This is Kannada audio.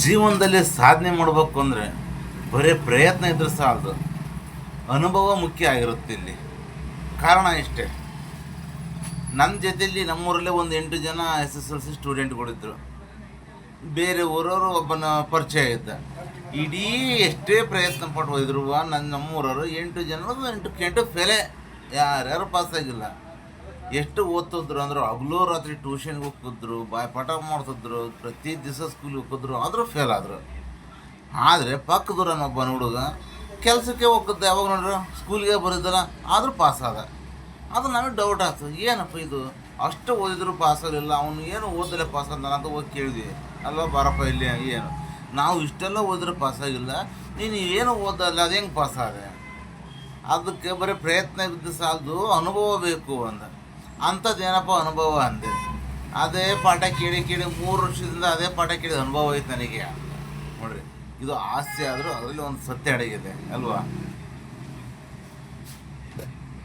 ಜೀವನದಲ್ಲಿ ಸಾಧನೆ ಮಾಡಬೇಕು ಅಂದರೆ ಬರೀ ಪ್ರಯತ್ನ ಇದ್ರೆ ಸಾಲದು, ಅನುಭವ ಮುಖ್ಯ ಆಗಿರುತ್ತೆ ಇಲ್ಲಿ. ಕಾರಣ ಇಷ್ಟೇ, ನನ್ನ ಜೊತೆಯಲ್ಲಿ ನಮ್ಮೂರಲ್ಲೇ ಒಂದು 8 ಜನ SSLC ಸ್ಟೂಡೆಂಟ್ಗಳಿದ್ದರು. ಬೇರೆ ಊರವರು ಒಬ್ಬನ ಪರಿಚಯ ಇದ್ದ. ಇಡೀ ಎಷ್ಟೇ ಪ್ರಯತ್ನ ಪಟ್ಟು ಹೋದ್ರು ನಮ್ಮೂರವರು 8 ಜನ 8 ಫೇಲೆ, ಯಾರ್ಯಾರು ಪಾಸಾಗಿಲ್ಲ. ಎಷ್ಟು ಓದ್ತಿದ್ರು ಅಂದ್ರೆ ಹಗಲು ರಾತ್ರಿ ಟ್ಯೂಷನ್ಗೆ ಹೋಗ್ತಿದ್ರು, ಪಾಠ ಮಾಡ್ತಿದ್ರು, ಪ್ರತಿ ದಿವಸ ಸ್ಕೂಲಿಗೆ ಹೋಗಿದ್ರು, ಆದರೂ ಫೇಲ್ ಆದರು. ಆದರೆ ಪಕ್ಕದೂರನೊಬ್ಬ ಹುಡುಗ ಕೆಲಸಕ್ಕೆ ಹೋಗ್ತದೆ, ಯಾವಾಗ ನೋಡ್ರಿ ಸ್ಕೂಲಿಗೆ ಬರೋದಲ್ಲ, ಆದರೂ ಪಾಸ್ ಆದ. ಅದು ನಮಗೆ ಡೌಟ್ ಆಗ್ತದೆ, ಏನಪ್ಪ ಇದು ಅಷ್ಟು ಓದಿದ್ರು ಪಾಸ್ ಆಗಲಿಲ್ಲ, ಅವನು ಏನು ಓದಲೇ ಪಾಸ್ ಆದ ಅಂತ ಹೋಗಿ ಕೇಳಿದ್ವಿ. ಅಲ್ವಾ ಬಾರಪ್ಪ ಇಲ್ಲಿ ಏನು ನಾವು ಇಷ್ಟೆಲ್ಲ ಓದಿದ್ರೆ ಪಾಸಾಗಿಲ್ಲ, ನೀನು ಏನು ಓದಲ್ಲ, ಅದು ಹೆಂಗೆ ಪಾಸ್ ಆದೆ? ಅದಕ್ಕೆ ಬರೀ ಪ್ರಯತ್ನ ಇದ್ದು ಸಾಲದು, ಅನುಭವ ಬೇಕು ಅಂಥದ್ದು ಏನಪ್ಪ ಅನುಭವ ಅಂದೆ. ಅದೇ ಪಾಠ ಕೇಳಿ 3 ವರ್ಷದಿಂದ ಅದೇ ಪಾಠ ಕೇಳಿದ ಅನುಭವ ಐತೆ ನನಗೆ. ನೋಡಿರಿ, ಇದು ಹಾಸ್ಯ ಆದರೂ ಅದರಲ್ಲಿ ಒಂದು ಸತ್ಯ ಅಡಗಿದೆ ಅಲ್ವಾ?